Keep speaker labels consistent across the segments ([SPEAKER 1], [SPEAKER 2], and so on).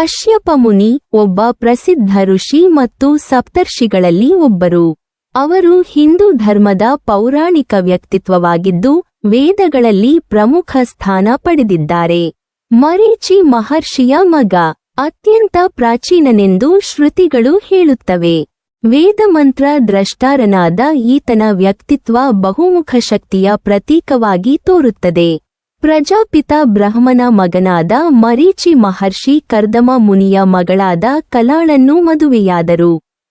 [SPEAKER 1] ಕಶ್ಯಪ ಮುನಿ ಒಬ್ಬ ಪ್ರಸಿದ್ಧ ಋಷಿ ಮತ್ತು ಸಪ್ತರ್ಷಿಗಳಲ್ಲಿ ಒಬ್ಬರು. ಅವರು ಹಿಂದೂ ಧರ್ಮದ ಪೌರಾಣಿಕ ವ್ಯಕ್ತಿತ್ವವಾಗಿದ್ದು ವೇದಗಳಲ್ಲಿ ಪ್ರಮುಖ ಸ್ಥಾನ ಪಡೆದಿದ್ದಾರೆ. ಮರೀಚಿ ಮಹರ್ಷಿಯ ಮಗ, ಅತ್ಯಂತ ಪ್ರಾಚೀನನೆಂದು ಶ್ರುತಿಗಳು ಹೇಳುತ್ತವೆ. ವೇದಮಂತ್ರ ದ್ರಷ್ಟಾರನಾದ ಈತನ ವ್ಯಕ್ತಿತ್ವ ಬಹುಮುಖ ಶಕ್ತಿಯ ಪ್ರತೀಕವಾಗಿ ತೋರುತ್ತದೆ. ಪ್ರಜಾಪಿತ ಬ್ರಹ್ಮನ ಮಗನಾದ ಮರೀಚಿ ಮಹರ್ಷಿ ಕರ್ದಮ ಮುನಿಯ ಮಗಳಾದ ಕಲಾಳನ್ನು ಮದುವೆಯಾದರು.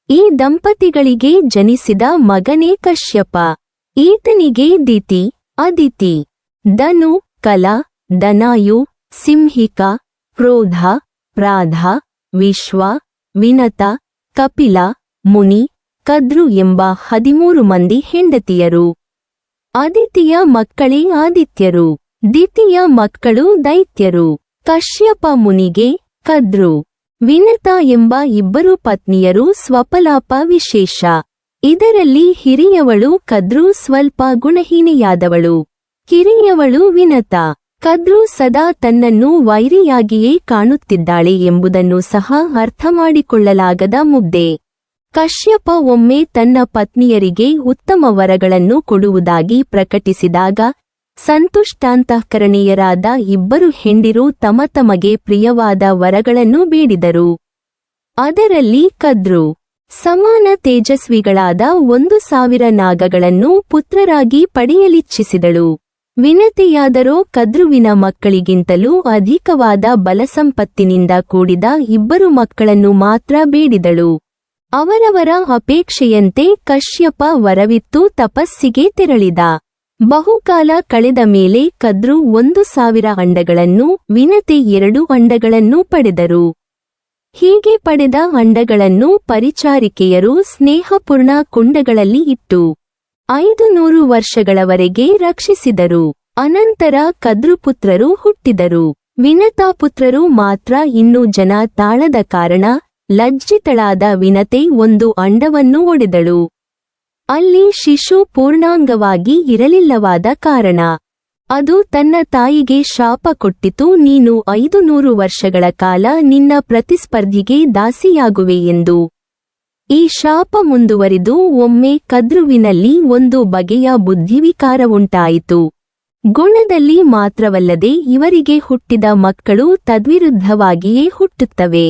[SPEAKER 1] ಈ ದಂಪತಿಗಳಿಗೆ ಜನಿಸಿದ ಮಗನೇ ಕಶ್ಯಪ. ಈತನಿಗೆ ದಿತಿ, ಅದಿತಿ, ಧನು, ಕಲ, ದನಾಯು, ಸಿಂಹಿಕ, ಕ್ರೋಧ, ಪ್ರಾಧ, ವಿಶ್ವ, ವಿನತ, ಕಪಿಲ, ಮುನಿ, ಕದ್ರು ಎಂಬ 13 ಮಂದಿ ಹೆಂಡತಿಯರು. ಅದಿತಿಯ ಮಕ್ಕಳೇ ಆದಿತ್ಯರು. ದಿತಿಯ ಮಕ್ಕಳು ದೈತ್ಯರು. ಕಶ್ಯಪ ಮುನಿಗೆ ಕದ್ರು, ವಿನತ ಎಂಬ 2 ಪತ್ನಿಯರು ಸ್ವಪಲಾಪ ವಿಶೇಷ. ಇದರಲ್ಲಿ ಹಿರಿಯವಳು ಕದ್ರು ಸ್ವಲ್ಪ ಗುಣಹೀನೆಯಾದವಳು. ಕಿರಿಯವಳು ವಿನತ. ಕದ್ರು ಸದಾ ತನ್ನನ್ನು ವೈರಿಯಾಗಿಯೇ ಕಾಣುತ್ತಿದ್ದಾಳೆ ಎಂಬುದನ್ನು ಸಹ ಅರ್ಥಮಾಡಿಕೊಳ್ಳಲಾಗದ ಮುಗ್ಧೆ. ಕಶ್ಯಪ ಒಮ್ಮೆ ತನ್ನ ಪತ್ನಿಯರಿಗೆ ಉತ್ತಮ ವರಗಳನ್ನು ಕೊಡುವುದಾಗಿ ಪ್ರಕಟಿಸಿದಾಗ ಸಂತುಷ್ಟಾಂತಃಕರಣೀಯರಾದ 2 ಹೆಂಡಿರು ತಮಗೆ ಪ್ರಿಯವಾದ ವರಗಳನ್ನು ಬೇಡಿದರು. ಅದರಲ್ಲಿ ಕದ್ರು ಸಮಾನ ತೇಜಸ್ವಿಗಳಾದ 1000 ನಾಗಗಳನ್ನು ಪುತ್ರರಾಗಿ ಪಡೆಯಲಿಚ್ಛಿಸಿದಳು. ವಿನತೆಯಾದರೋ ಕದ್ರುವಿನ ಮಕ್ಕಳಿಗಿಂತಲೂ ಅಧಿಕವಾದ ಬಲಸಂಪತ್ತಿನಿಂದ ಕೂಡಿದ 2 ಮಕ್ಕಳನ್ನು ಮಾತ್ರ ಬೇಡಿದಳು. ಅವರವರ ಅಪೇಕ್ಷೆಯಂತೆ ಕಶ್ಯಪ ವರವಿತ್ತು ತಪಸ್ಸಿಗೆ ತೆರಳಿದ. ಬಹುಕಾಲ ಕಳೆದ ಮೇಲೆ ಕದ್ರು 1000 ಅಂಡಗಳನ್ನು, ವಿನತೆ 2 ಅಂಡಗಳನ್ನು ಪಡೆದರು. ಹೀಗೆ ಪಡೆದ ಅಂಡಗಳನ್ನು ಪರಿಚಾರಿಕೆಯರು ಸ್ನೇಹಪೂರ್ಣ ಕುಂಡಗಳಲ್ಲಿ ಇಟ್ಟು 500 ವರ್ಷಗಳವರೆಗೆ ರಕ್ಷಿಸಿದರು. ಅನಂತರ ಕದ್ರುಪುತ್ರರು ಹುಟ್ಟಿದರು. ವಿನತಾಪುತ್ರರು ಮಾತ್ರ ಇನ್ನೂ ಜನ ತಾಳದ ಕಾರಣ ಲಜ್ಜಿತಳಾದ ವಿನತೆ 1 ಅಂಡವನ್ನು ಒಡೆದಳು. ಅಲ್ಲಿ ಶಿಶು ಪೂರ್ಣಾಂಗವಾಗಿ ಇರಲಿಲ್ಲವಾದ ಕಾರಣ ಅದು ತನ್ನ ತಾಯಿಗೆ ಶಾಪ ಕೊಟ್ಟಿತು, ನೀನು 500 ವರ್ಷಗಳ ಕಾಲ ನಿನ್ನ ಪ್ರತಿಸ್ಪರ್ಧಿಗೆ ದಾಸಿಯಾಗುವೆ ಎಂದು. ಈ ಶಾಪ ಮುಂದುವರಿದು ಒಮ್ಮೆ ಕದ್ರುವಿನಲ್ಲಿ 1 ಬಗೆಯ ಬುದ್ಧಿವಿಕಾರವುಂಟಾಯಿತು. ಗುಣದಲ್ಲಿ ಮಾತ್ರವಲ್ಲದೆ ಇವರಿಗೆ ಹುಟ್ಟಿದ ಮಕ್ಕಳು ತದ್ವಿರುದ್ಧವಾಗಿಯೇ ಹುಟ್ಟುತ್ತವೆ.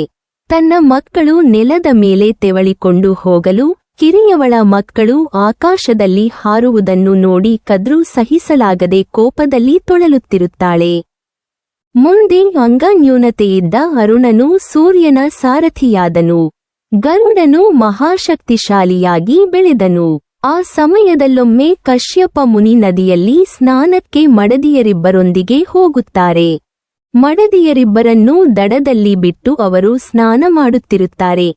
[SPEAKER 1] ತನ್ನ ಮಕ್ಕಳು ನೆಲದ ಮೇಲೆ ತೆವಳಿಕೊಂಡು ಹೋಗಲು, ಕಿರಿಯವಳ ಮಕ್ಕಳು ಆಕಾಶದಲ್ಲಿ ಹಾರುವುದನ್ನು ನೋಡಿ ಕದ್ರು ಸಹಿಸಲಾಗದೆ ಕೋಪದಲ್ಲಿ ತೊಳಲುತ್ತಿರುತ್ತಾಳೆ. ಮುಂದೆ ಅಂಗನ್ಯೂನತೆಯಿದ್ದ ಅರುಣನು ಸೂರ್ಯನ ಸಾರಥಿಯಾದನು. ಗರುಡನು ಮಹಾಶಕ್ತಿಶಾಲಿಯಾಗಿ ಬೆಳೆದನು. ಆ ಸಮಯದಲ್ಲೊಮ್ಮೆ ಕಶ್ಯಪ ಮುನಿ ನದಿಯಲ್ಲಿ ಸ್ನಾನಕ್ಕೆ ಮಡದಿಯರಿಬ್ಬರೊಂದಿಗೆ ಹೋಗುತ್ತಾರೆ. ಮಡದಿಯರಿಬ್ಬರನ್ನೂ ದಡದಲ್ಲಿ ಬಿಟ್ಟು ಅವರು ಸ್ನಾನ ಮಾಡುತ್ತಿರುತ್ತಾರೆ.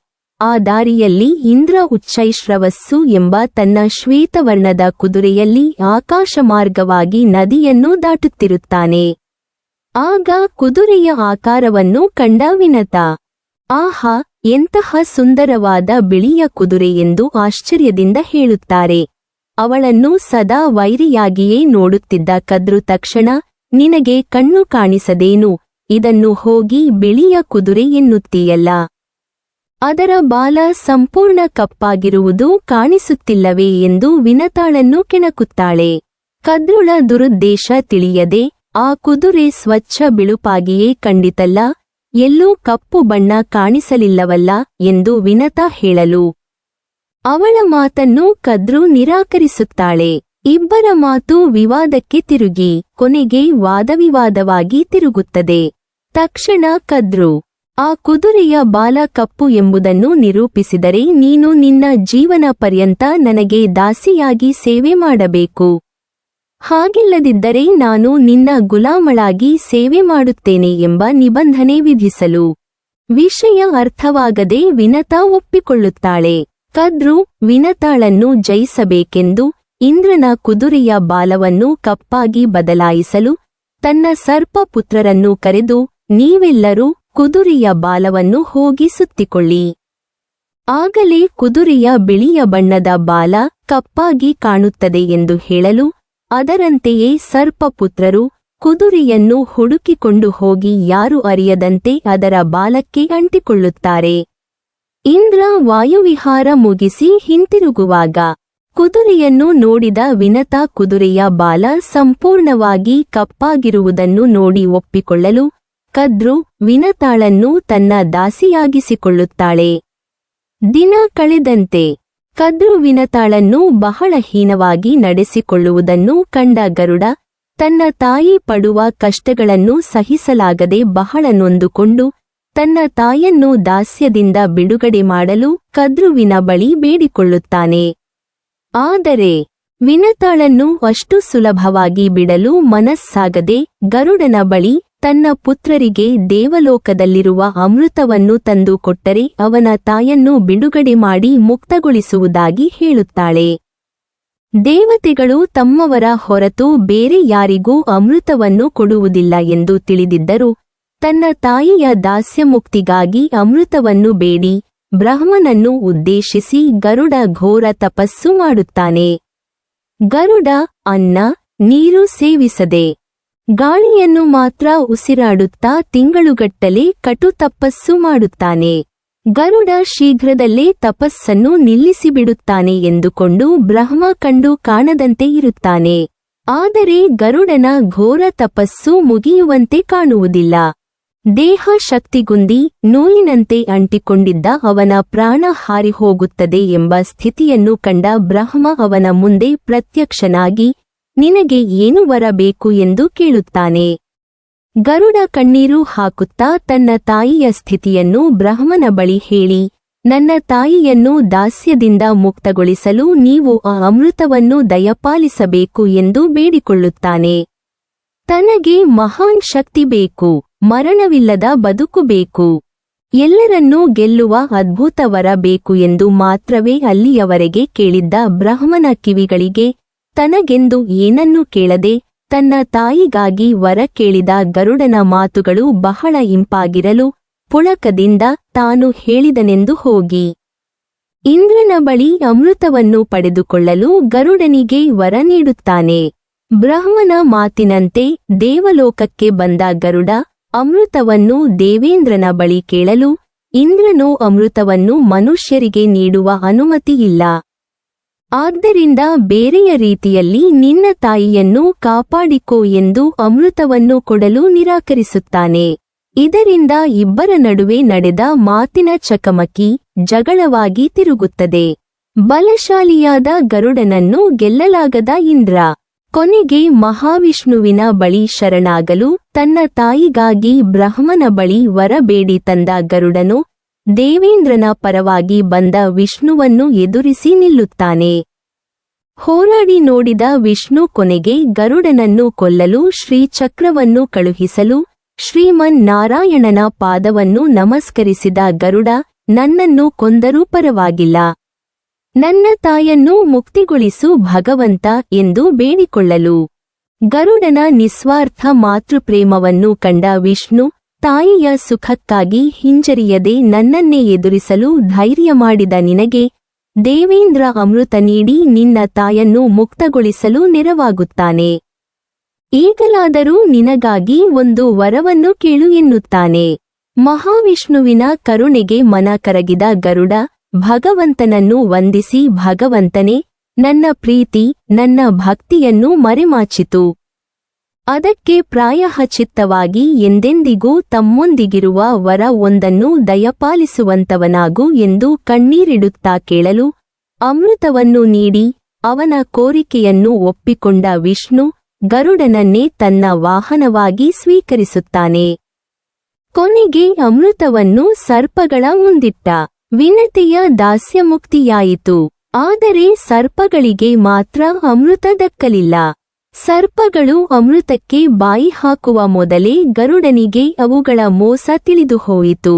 [SPEAKER 1] ಆ ದಾರಿಯಲ್ಲಿ ಇಂದ್ರ ಉಚ್ಚೈಶ್ರವಸ್ಸು ಎಂಬ ತನ್ನ ಶ್ವೇತವರ್ಣದ ಕುದುರೆಯಲ್ಲಿ ಆಕಾಶ ಮಾರ್ಗವಾಗಿ ನದಿಯನ್ನು ದಾಟುತ್ತಿರುತ್ತಾನೆ. ಆಗ ಕುದುರೆಯ ಆಕಾರವನ್ನು ಕಂಡ ವಿನತ, ಆಹಾ, ಎಂತಹ ಸುಂದರವಾದ ಬಿಳಿಯ ಕುದುರೆ ಎಂದು ಆಶ್ಚರ್ಯದಿಂದ ಹೇಳುತ್ತಾರೆ. ಅವಳನ್ನು ಸದಾ ವೈರಿಯಾಗಿಯೇ ನೋಡುತ್ತಿದ್ದ ಕದ್ರು ತಕ್ಷಣ, ನಿನಗೆ ಕಣ್ಣು ಕಾಣಿಸದೇನು, ಇದನ್ನು ಹೋಗಿ ಬಿಳಿಯ ಕುದುರೆ ಎನ್ನುತ್ತೀಯಲ್ಲ, ಅದರ ಬಾಲ ಸಂಪೂರ್ಣ ಕಪ್ಪಾಗಿರುವುದು ಕಾಣಿಸುತ್ತಿಲ್ಲವೇ ಎಂದು ವಿನತಾಳನ್ನು ಕೆಣಕುತ್ತಾಳೆ. ಕದ್ರುಳ ದುರುದ್ದೇಶ ತಿಳಿಯದೆ, ಆ ಕುದುರೆ ಸ್ವಚ್ಛ ಬಿಳುಪಾಗಿಯೇ ಕಂಡಿತಲ್ಲ, ಎಲ್ಲೂ ಕಪ್ಪು ಬಣ್ಣ ಕಾಣಿಸಲಿಲ್ಲವಲ್ಲ ಎಂದು ವಿನತಾ ಹೇಳಲು ಅವಳ ಮಾತನ್ನು ಕದ್ರು ನಿರಾಕರಿಸುತ್ತಾಳೆ. ಇಬ್ಬರ ಮಾತು ವಿವಾದಕ್ಕೆ ತಿರುಗಿ ಕೊನೆಗೆ ವಾದವಿವಾದವಾಗಿ ತಿರುಗುತ್ತದೆ. ತಕ್ಷಣ ಕದ್ರು, ಆ ಕುದುರೆಯ ಬಾಲ ಕಪ್ಪು ಎಂಬುದನ್ನು ನಿರೂಪಿಸಿದರೆ ನೀನು ನಿನ್ನ ಜೀವನ ಪರ್ಯಂತ ನನಗೆ ದಾಸಿಯಾಗಿ ಸೇವೆ ಮಾಡಬೇಕು. ಹಾಗಿಲ್ಲದಿದ್ದರೆ ನಾನು ನಿನ್ನ ಗುಲಾಮಳಾಗಿ ಸೇವೆ ಮಾಡುತ್ತೇನೆ ಎಂಬ ನಿಬಂಧನೆ ವಿಧಿಸಲು ವಿಷಯ ಅರ್ಥವಾಗದೆ ವಿನತಾ ಒಪ್ಪಿಕೊಳ್ಳುತ್ತಾಳೆ. ಕದ್ರು ವಿನತಾಳನ್ನು ಜಯಿಸಬೇಕೆಂದು ಇಂದ್ರನ ಕುದುರೆಯ ಬಾಲವನ್ನು ಕಪ್ಪಾಗಿ ಬದಲಾಯಿಸಲು ತನ್ನ ಸರ್ಪ ಪುತ್ರರನ್ನು ಕರೆದು, ನೀವೆಲ್ಲರೂ ಕುದುರೆಯ ಬಾಲವನ್ನು ಹೋಗಿ ಸುತ್ತಿಕೊಳ್ಳಿ. ಆಗಲೇ ಕುದುರೆಯ ಬಿಳಿಯ ಬಣ್ಣದ ಬಾಲ ಕಪ್ಪಾಗಿ ಕಾಣುತ್ತದೆ ಎಂದು ಹೇಳಲು, ಅದರಂತೆಯೇ ಸರ್ಪಪುತ್ರರು ಕುದುರೆಯನ್ನು ಹುಡುಕಿಕೊಂಡು ಹೋಗಿ ಯಾರು ಅರಿಯದಂತೆ ಅದರ ಬಾಲಕ್ಕೆ ಅಂಟಿಕೊಳ್ಳುತ್ತಾರೆ. ಇಂದ್ರ ವಾಯುವಿಹಾರ ಮುಗಿಸಿ ಹಿಂತಿರುಗುವಾಗ ಕುದುರೆಯನ್ನು ನೋಡಿದ ವಿನತ ಕುದುರೆಯ ಬಾಲ ಸಂಪೂರ್ಣವಾಗಿ ಕಪ್ಪಾಗಿರುವುದನ್ನು ನೋಡಿ ಒಪ್ಪಿಕೊಳ್ಳಲು ಕದ್ರು ವಿನತಾಳನ್ನು ತನ್ನ ದಾಸಿಯಾಗಿಸಿಕೊಳ್ಳುತ್ತಾಳೆ. ದಿನ ಕಳೆದಂತೆ ಕದ್ರು ವಿನತಾಳನ್ನು ಬಹಳ ಹೀನವಾಗಿ ನಡೆಸಿಕೊಳ್ಳುವುದನ್ನು ಕಂಡ ಗರುಡ ತನ್ನ ತಾಯಿ ಪಡುವ ಕಷ್ಟಗಳನ್ನು ಸಹಿಸಲಾಗದೆ ಬಹಳ ನೊಂದುಕೊಂಡು ತನ್ನ ತಾಯಿಯನ್ನು ದಾಸ್ಯದಿಂದ ಬಿಡುಗಡೆ ಮಾಡಲು ಕದ್ರುವಿನ ಬಳಿ ಬೇಡಿಕೊಳ್ಳುತ್ತಾನೆ. ಆದರೆ ವಿನತಾಳನ್ನು ಅಷ್ಟು ಸುಲಭವಾಗಿ ಬಿಡಲು ಮನಸ್ಸಾಗದೆ ಗರುಡನ ಬಳಿ ತನ್ನ ಪುತ್ರರಿಗೆ ದೇವಲೋಕದಲ್ಲಿರುವ ಅಮೃತವನ್ನು ತಂದು ಕೊಟ್ಟರೆ ಅವನ ತಾಯನ್ನು ಬಿಡುಗಡೆ ಮಾಡಿ ಮುಕ್ತಗೊಳಿಸುವುದಾಗಿ ಹೇಳುತ್ತಾಳೆ. ದೇವತೆಗಳು ತಮ್ಮವರ ಹೊರತು ಬೇರೆ ಯಾರಿಗೂ ಅಮೃತವನ್ನು ಕೊಡುವುದಿಲ್ಲ ಎಂದು ತಿಳಿದಿದ್ದರೂ ತನ್ನ ತಾಯಿಯ ದಾಸ್ಯಮುಕ್ತಿಗಾಗಿ ಅಮೃತವನ್ನು ಬೇಡಿ ಬ್ರಹ್ಮನನ್ನು ಉದ್ದೇಶಿಸಿ ಗರುಡ ಘೋರ ತಪಸ್ಸು ಮಾಡುತ್ತಾನೆ. ಗರುಡ ಅನ್ನ ನೀರು ಸೇವಿಸದೆ ಗಾಳಿಯನ್ನು ಮಾತ್ರ ಉಸಿರಾಡುತ್ತಾ ತಿಂಗಳುಗಟ್ಟಲೆ ಕಟು ತಪಸ್ಸು ಮಾಡುತ್ತಾನೆ. ಗರುಡ ಶೀಘ್ರದಲ್ಲೇ ತಪಸ್ಸನ್ನು ನಿಲ್ಲಿಸಿಬಿಡುತ್ತಾನೆ ಎಂದುಕೊಂಡು ಬ್ರಹ್ಮ ಕಂಡು ಕಾಣದಂತೆ ಇರುತ್ತಾನೆ. ಆದರೆ ಗರುಡನ ಘೋರ ತಪಸ್ಸು ಮುಗಿಯುವಂತೆ ಕಾಣುವುದಿಲ್ಲ. ದೇಹ ಶಕ್ತಿಗುಂದಿ ನೂಲಿನಂತೆ ಅಂಟಿಕೊಂಡಿದ್ದ ಅವನ ಪ್ರಾಣ ಹಾರಿಹೋಗುತ್ತದೆ ಎಂಬ ಸ್ಥಿತಿಯನ್ನು ಕಂಡ ಬ್ರಹ್ಮ ಅವನ ಮುಂದೆ ಪ್ರತ್ಯಕ್ಷನಾಗಿ ನಿನಗೆ ಏನು ವರ ಬೇಕು ಎಂದು ಕೇಳುತ್ತಾನೆ. ಗರುಡ ಕಣ್ಣೀರು ಹಾಕುತ್ತಾ ತನ್ನ ತಾಯಿಯ ಸ್ಥಿತಿಯನ್ನು ಬ್ರಹ್ಮನ ಬಳಿ ಹೇಳಿ ನನ್ನ ತಾಯಿಯನ್ನು ದಾಸ್ಯದಿಂದ ಮುಕ್ತಗೊಳಿಸಲು ನೀವು ಆ ಅಮೃತವನ್ನು ದಯಪಾಲಿಸಬೇಕು ಎಂದು ಬೇಡಿಕೊಳ್ಳುತ್ತಾನೆ. ತನಗೆ ಮಹಾನ್ ಶಕ್ತಿ ಬೇಕು, ಮರಣವಿಲ್ಲದ ಬದುಕು ಬೇಕು, ಎಲ್ಲರನ್ನೂ ಗೆಲ್ಲುವ ಅದ್ಭುತ ವರ ಬೇಕು ಎಂದು ಮಾತ್ರವೇ ಅಲ್ಲಿಯವರೆಗೆ ಕೇಳಿದ್ದ ಬ್ರಹ್ಮನ ಕಿವಿಗಳಿಗೆ ತನಗೆಂದು ಏನನ್ನೂ ಕೇಳದೆ ತನ್ನ ತಾಯಿಗಾಗಿ ವರ ಕೇಳಿದ ಗರುಡನ ಮಾತುಗಳು ಬಹಳ ಇಂಪಾಗಿರಲು ಪುಳಕದಿಂದ ತಾನು ಹೇಳಿದನೆಂದು ಹೋಗಿ ಇಂದ್ರನ ಬಳಿ ಅಮೃತವನ್ನು ಪಡೆದುಕೊಳ್ಳಲು ಗರುಡನಿಗೆ ವರ ನೀಡುತ್ತಾನೆ. ಬ್ರಹ್ಮನ ಮಾತಿನಂತೆ ದೇವಲೋಕಕ್ಕೆ ಬಂದ ಗರುಡ ಅಮೃತವನ್ನು ದೇವೇಂದ್ರನ ಬಳಿ ಕೇಳಲು ಇಂದ್ರನು ಅಮೃತವನ್ನು ಮನುಷ್ಯರಿಗೆ ನೀಡುವ ಅನುಮತಿಯಿಲ್ಲ. ಆದ್ದರಿಂದ ಬೇರೆಯ ರೀತಿಯಲ್ಲಿ ನಿನ್ನ ತಾಯಿಯನ್ನು ಕಾಪಾಡಿಕೋ ಎಂದು ಅಮೃತವನ್ನು ಕೊಡಲು ನಿರಾಕರಿಸುತ್ತಾನೆ. ಇದರಿಂದ ಇಬ್ಬರ ನಡುವೆ ನಡೆದ ಮಾತಿನ ಚಕಮಕಿ ಜಗಳವಾಗಿ ತಿರುಗುತ್ತದೆ. ಬಲಶಾಲಿಯಾದ ಗರುಡನನ್ನು ಗೆಲ್ಲಲಾಗದ ಇಂದ್ರ ಕೊನೆಗೆ ಮಹಾವಿಷ್ಣುವಿನ ಬಳಿ ಶರಣಾಗಲು ತನ್ನ ತಾಯಿಗಾಗಿ ಬ್ರಹ್ಮನ ಬಳಿ ವರ ಬೇಡಿ ತಂದ ಗರುಡನು ದೇವೇಂದ್ರನ ಪರವಾಗಿ ಬಂದ ವಿಷ್ಣುವನ್ನು ಎದುರಿಸಿ ನಿಲ್ಲುತ್ತಾನೆ. ಹೋರಾಡಿ ನೋಡಿದ ವಿಷ್ಣು ಕೊನೆಗೆ ಗರುಡನನ್ನು ಕೊಲ್ಲಲು ಶ್ರೀಚಕ್ರವನ್ನು ಕಳುಹಿಸಲು ಶ್ರೀಮನ್ ನಾರಾಯಣನ ಪಾದವನ್ನು ನಮಸ್ಕರಿಸಿದ ಗರುಡ ನನ್ನನ್ನು ಕೊಂದರೂ ಪರವಾಗಿಲ್ಲ, ನನ್ನ ತಾಯನ್ನು ಮುಕ್ತಿಗೊಳಿಸು ಭಗವಂತ ಎಂದು ಬೇಡಿಕೊಳ್ಳಲು ಗರುಡನ ನಿಸ್ವಾರ್ಥ ಮಾತೃಪ್ರೇಮವನ್ನು ಕಂಡ ವಿಷ್ಣು ತಾಯಿಯ ಸುಖಕ್ಕಾಗಿ ಹಿಂಜರಿಯದೆ ನನ್ನನ್ನೇ ಎದುರಿಸಲು ಧೈರ್ಯ ಮಾಡಿದ ನಿನಗೆ ದೇವೇಂದ್ರ ಅಮೃತ ನೀಡಿ ನಿನ್ನ ತಾಯನ್ನು ಮುಕ್ತಗೊಳಿಸಲು ನೆರವಾಗುತ್ತಾನೆ. ಈಗಲಾದರೂ ನಿನಗಾಗಿ ಒಂದು ವರವನ್ನು ಕೇಳು ಎನ್ನುತ್ತಾನೆ. ಮಹಾವಿಷ್ಣುವಿನ ಕರುಣೆಗೆ ಮನ ಕರಗಿದ ಗರುಡ ಭಗವಂತನನ್ನು ವಂದಿಸಿ ಭಗವಂತನೇ, ನನ್ನ ಪ್ರೀತಿ ನನ್ನ ಭಕ್ತಿಯನ್ನು ಮರೆಮಾಚಿತು. ಅದಕ್ಕೆ ಪ್ರಾಯಶ್ಚಿತ್ತವಾಗಿ ಎಂದೆಂದಿಗೂ ತಮ್ಮೊಂದಿಗಿರುವ ವರ ಒಂದನ್ನು ದಯಪಾಲಿಸುವಂತವನಾಗು ಎಂದು ಕಣ್ಣೀರಿಡುತ್ತಾ ಕೇಳಲು ಅಮೃತವನ್ನು ನೀಡಿ ಅವನ ಕೋರಿಕೆಯನ್ನು ಒಪ್ಪಿಕೊಂಡ ವಿಷ್ಣು ಗರುಡನನ್ನೇ ತನ್ನ ವಾಹನವಾಗಿ ಸ್ವೀಕರಿಸುತ್ತಾನೆ. ಕೊನೆಗೆ ಅಮೃತವನ್ನು ಸರ್ಪಗಳ ಮುಂದಿಟ್ಟ. ವಿನತೆಯ ದಾಸ್ಯಮುಕ್ತಿಯಾಯಿತು. ಆದರೆ ಸರ್ಪಗಳಿಗೆ ಮಾತ್ರ ಅಮೃತ ದಕ್ಕಲಿಲ್ಲ. ಸರ್ಪಗಳು ಅಮೃತಕ್ಕೆ ಬಾಯಿ ಹಾಕುವ ಮೊದಲೇ ಗರುಡನಿಗೆ ಅವುಗಳ ಮೋಸ ತಿಳಿದುಹೋಯಿತು.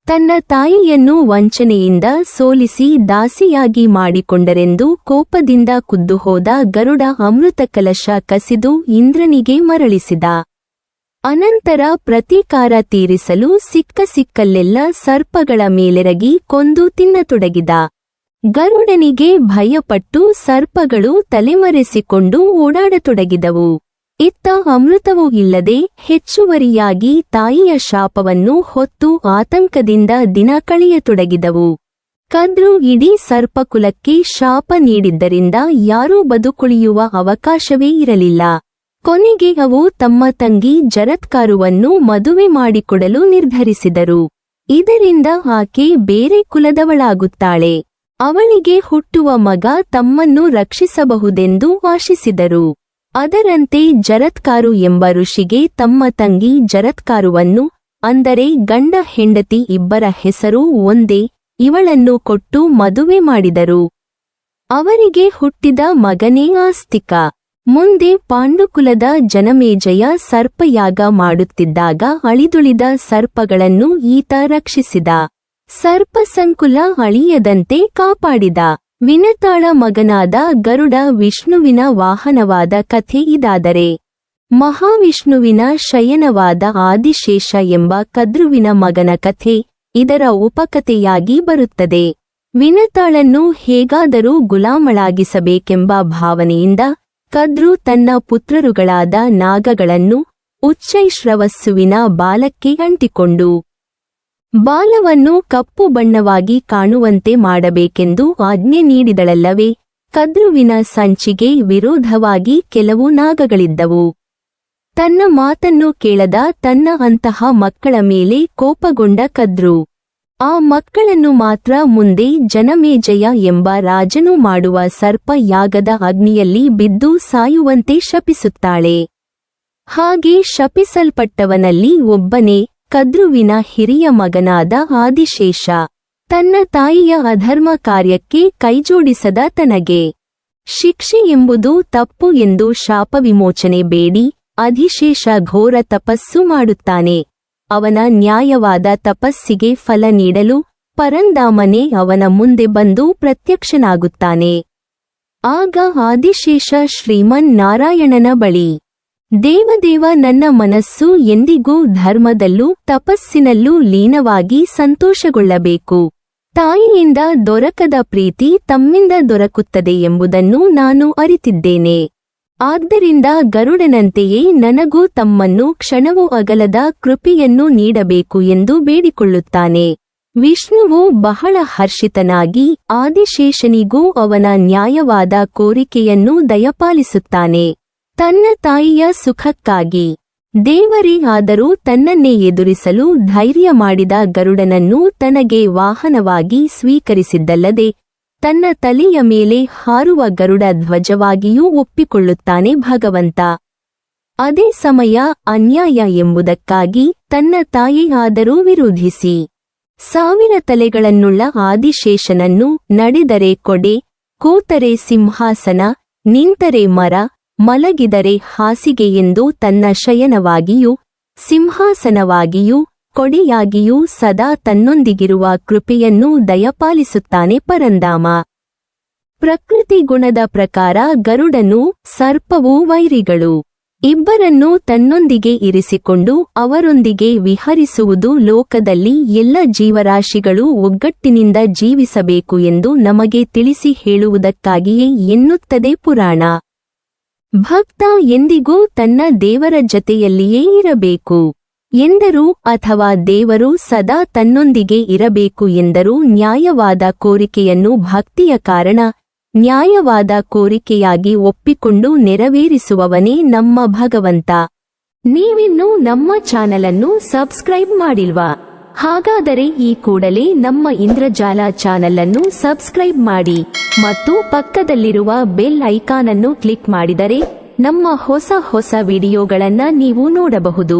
[SPEAKER 1] ತನ್ನ ತಾಯಿಯನ್ನು ವಂಚನೆಯಿಂದ ಸೋಲಿಸಿ ದಾಸಿಯಾಗಿ ಮಾಡಿಕೊಂಡರೆಂದು ಕೋಪದಿಂದ ಕುದ್ದುಹೋದ ಗರುಡ ಅಮೃತ ಕಲಶ ಕಸಿದು ಇಂದ್ರನಿಗೆ ಮರಳಿಸಿದ. ಅನಂತರ ಪ್ರತೀಕಾರ ತೀರಿಸಲು ಸಿಕ್ಕಲ್ಲೆಲ್ಲ ಸರ್ಪಗಳ ಮೇಲೆರಗಿ ಕೊಂದು ತಿನ್ನತೊಡಗಿದ. ಗರುಡನಿಗೆ ಭಯಪಟ್ಟು ಸರ್ಪಗಳು ತಲೆಮರೆಸಿಕೊಂಡು ಓಡಾಡತೊಡಗಿದವು. ಇತ್ತ ಅಮೃತವೂ ಇಲ್ಲದೆ ಹೆಚ್ಚುವರಿಯಾಗಿ ತಾಯಿಯ ಶಾಪವನ್ನು ಹೊತ್ತು ಆತಂಕದಿಂದ ದಿನ ಕಳೆಯತೊಡಗಿದವು. ಕದ್ರು ಇಡೀ ಸರ್ಪಕುಲಕ್ಕೆ ಶಾಪ ನೀಡಿದ್ದರಿಂದ ಯಾರೂ ಬದುಕುಳಿಯುವ ಅವಕಾಶವೇ ಇರಲಿಲ್ಲ. ಕೊನೆಗೆ ಅವು ತಮ್ಮ ತಂಗಿ ಜರತ್ಕಾರುವನ್ನು ಮದುವೆ ಮಾಡಿಕೊಡಲು ನಿರ್ಧರಿಸಿದರು. ಇದರಿಂದ ಆಕೆ ಬೇರೆ ಕುಲದವಳಾಗುತ್ತಾಳೆ. ಅವಳಿಗೆ ಹುಟ್ಟುವ ಮಗ ತಮ್ಮನ್ನು ರಕ್ಷಿಸಬಹುದೆಂದು ಆಶಿಸಿದರು. ಅದರಂತೆ ಜರತ್ಕಾರು ಎಂಬ ಋಷಿಗೆ ತಮ್ಮ ತಂಗಿ ಜರತ್ಕಾರುವನ್ನು, ಅಂದರೆ ಗಂಡ ಹೆಂಡತಿ ಇಬ್ಬರ ಹೆಸರು ಒಂದೇ, ಇವಳನ್ನು ಕೊಟ್ಟು ಮದುವೆ ಮಾಡಿದರು. ಅವರಿಗೆ ಹುಟ್ಟಿದ ಮಗನೇ ಆಸ್ತಿಕ. ಮುಂದೆ ಪಾಂಡುಕುಲದ ಜನಮೇಜಯ ಸರ್ಪಯಾಗ ಮಾಡುತ್ತಿದ್ದಾಗ ಅಳಿದುಳಿದ ಸರ್ಪಗಳನ್ನು ಈತ ರಕ್ಷಿಸಿದ. ಸರ್ಪಸಂಕುಲ ಅಳಿಯದಂತೆ ಕಾಪಾಡಿದ. ವಿನತಾಳ ಮಗನಾದ ಗರುಡ ವಿಷ್ಣುವಿನ ವಾಹನವಾದ ಕಥೆ ಇದಾದರೆ, ಮಹಾವಿಷ್ಣುವಿನ ಶಯನವಾದ ಆದಿಶೇಷ ಎಂಬ ಕದ್ರುವಿನ ಮಗನ ಕಥೆ ಇದರ ಉಪಕಥೆಯಾಗಿ ಬರುತ್ತದೆ. ವಿನತಾಳನ್ನು ಹೇಗಾದರೂ ಗುಲಾಮಳಾಗಿಸಬೇಕೆಂಬ ಭಾವನೆಯಿಂದ ಕದ್ರು ತನ್ನ ಪುತ್ರರುಗಳಾದ ನಾಗಗಳನ್ನು ಉಚ್ಚೈಶ್ರವಸ್ಸುವಿನ ಬಾಲಕ್ಕೆ ಅಂಟಿಕೊಂಡು ಬಾಲವನ್ನು ಕಪ್ಪು ಬಣ್ಣವಾಗಿ ಕಾಣುವಂತೆ ಮಾಡಬೇಕೆಂದು ಆಜ್ಞೆ ನೀಡಿದಳಲ್ಲವೇ. ಕದ್ರುವಿನ ಸಂಚಿಗೆ ವಿರೋಧವಾಗಿ ಕೆಲವು ನಾಗಗಳಿದ್ದವು. ತನ್ನ ಮಾತನ್ನು ಕೇಳದ ತನ್ನ ಅಂತಹ ಮಕ್ಕಳ ಮೇಲೆ ಕೋಪಗೊಂಡ ಕದ್ರು ಆ ಮಕ್ಕಳನ್ನು ಮಾತ್ರ ಮುಂದೆ ಜನಮೇಜಯ ಎಂಬ ರಾಜನು ಮಾಡುವ ಸರ್ಪ ಯಾಗದ ಅಗ್ನಿಯಲ್ಲಿ ಬಿದ್ದು ಸಾಯುವಂತೆ ಶಪಿಸುತ್ತಾಳೆ. ಹಾಗೆ ಶಪಿಸಲ್ಪಟ್ಟವನಲ್ಲಿ ಒಬ್ಬನೇ ಕದ್ರುವಿನ ಹಿರಿಯ ಮಗನಾದ ಆದಿಶೇಷ. ತನ್ನ ತಾಯಿಯ ಅಧರ್ಮ ಕಾರ್ಯಕ್ಕೆ ಕೈಜೋಡಿಸದ ತನಗೆ ಶಿಕ್ಷೆ ಎಂಬುದು ತಪ್ಪು ಎಂದು ಶಾಪ ವಿಮೋಚನೆ ಬೇಡಿ ಆದಿಶೇಷ ಘೋರ ತಪಸ್ಸು ಮಾಡುತ್ತಾನೆ. ಅವನ ನ್ಯಾಯವಾದ ತಪಸ್ಸಿಗೆ ಫಲ ನೀಡಲು ಪರಂಧಾಮನೇ ಅವನ ಮುಂದೆ ಬಂದು ಪ್ರತ್ಯಕ್ಷನಾಗುತ್ತಾನೆ. ಆಗ ಆದಿಶೇಷ ಶ್ರೀಮನ್ ನಾರಾಯಣನ ಬಳಿ, ದೇವದೇವ, ನನ್ನ ಮನಸ್ಸು ಎಂದಿಗೂ ಧರ್ಮದಲ್ಲೂ ತಪಸ್ಸಿನಲ್ಲೂ ಲೀನವಾಗಿ ಸಂತೋಷಗೊಳ್ಳಬೇಕು. ತಾಯಿಯಿಂದ ದೊರಕದ ಪ್ರೀತಿ ತಮ್ಮಿಂದ ದೊರಕುತ್ತದೆ ಎಂಬುದನ್ನು ನಾನು ಅರಿತಿದ್ದೇನೆ. ಆದ್ದರಿಂದ ಗರುಡನಂತೆಯೇ ನನಗೂ ತಮ್ಮನ್ನು ಕ್ಷಣವೂ ಅಗಲದ ಕೃಪೆಯನ್ನು ನೀಡಬೇಕು ಎಂದು ಬೇಡಿಕೊಳ್ಳುತ್ತಾನೆ. ವಿಷ್ಣುವು ಬಹಳ ಹರ್ಷಿತನಾಗಿ ಆದಿಶೇಷನಿಗೂ ಅವನ ನ್ಯಾಯವಾದ ಕೋರಿಕೆಯನ್ನು ದಯಪಾಲಿಸುತ್ತಾನೆ. ತನ್ನ ತಾಯಿಯ ಸುಖಕ್ಕಾಗಿ ದೇವರೇ ಆದರೂ ತನ್ನನ್ನೇ ಎದುರಿಸಲು ಧೈರ್ಯ ಮಾಡಿದ ಗರುಡನನ್ನು ತನಗೆ ವಾಹನವಾಗಿ ಸ್ವೀಕರಿಸಿದ್ದಲ್ಲದೆ ತನ್ನ ತಲೆಯ ಮೇಲೆ ಹಾರುವ ಗರುಡ ಧ್ವಜವಾಗಿಯೂ ಒಪ್ಪಿಕೊಳ್ಳುತ್ತಾನೆ ಭಗವಂತ. ಅದೇ ಸಮಯ ಅನ್ಯಾಯ ಎಂಬುದಕ್ಕಾಗಿ ತನ್ನ ತಾಯಿ ಆದರೂ ವಿರೋಧಿಸಿ 1000 ತಲೆಗಳನ್ನುಳ್ಳ ಆದಿಶೇಷನನ್ನು ನಡೆದರೆ ಕೊಡೆ, ಕೂತರೆ ಸಿಂಹಾಸನ, ನಿಂತರೆ ಮರ, ಮಲಗಿದರೆ ಹಾಸಿಗೆ ಎಂದು ತನ್ನ ಶಯನವಾಗಿಯೂ ಸಿಂಹಾಸನವಾಗಿಯೂ ಕೊಡೆಯಾಗಿಯೂ ಸದಾ ತನ್ನೊಂದಿಗಿರುವ ಕೃಪೆಯನ್ನು ದಯಪಾಲಿಸುತ್ತಾನೆ ಪರಂಧಾಮ. ಪ್ರಕೃತಿ ಗುಣದ ಪ್ರಕಾರ ಗರುಡನೂ ಸರ್ಪವೂ ವೈರಿಗಳು. ಇಬ್ಬರನ್ನೂ ತನ್ನೊಂದಿಗೆ ಇರಿಸಿಕೊಂಡು ಅವರೊಂದಿಗೆ ವಿಹರಿಸುವುದು ಲೋಕದಲ್ಲಿ ಎಲ್ಲ ಜೀವರಾಶಿಗಳು ಒಗ್ಗಟ್ಟಿನಿಂದ ಜೀವಿಸಬೇಕು ಎಂದು ನಮಗೆ ತಿಳಿಸಿ ಹೇಳುವುದಕ್ಕಾಗಿಯೇ ಎನ್ನುತ್ತದೆ ಪುರಾಣ. ಭಕ್ತ ಎಂದಿಗೂ ತನ್ನ ದೇವರ ಜತೆಯಲ್ಲಿಯೇ ಇರಬೇಕು ಎಂದರೂ ಅಥವಾ ದೇವರು ಸದಾ ತನ್ನೊಂದಿಗೆ ಇರಬೇಕು ಎಂದರೂ ನ್ಯಾಯವಾದ ಕೋರಿಕೆಯನ್ನು ಭಕ್ತಿಯ ಕಾರಣ ನ್ಯಾಯವಾದ ಕೋರಿಕೆಯಾಗಿ ಒಪ್ಪಿಕೊಂಡು ನೆರವೇರಿಸುವವನೇ ನಮ್ಮ ಭಗವಂತ. ನೀವಿನ್ನೂ ನಮ್ಮ ಚಾನಲನ್ನು ಸಬ್ಸ್ಕ್ರೈಬ್ ಮಾಡಿಲ್ವಾ? ಹಾಗಾದರೆ ಈ ಕೂಡಲೇ ನಮ್ಮ ಇಂದ್ರಜಾಲ ಚಾನಲನ್ನು ಸಬ್ಸ್ಕ್ರೈಬ್ ಮಾಡಿ ಮತ್ತು ಪಕ್ಕದಲ್ಲಿರುವ ಬೆಲ್ ಐಕಾನ್ ಅನ್ನು ಕ್ಲಿಕ್ ಮಾಡಿದರೆ ನಮ್ಮ ಹೊಸ ವಿಡಿಯೋಗಳನ್ನು ನೀವು ನೋಡಬಹುದು.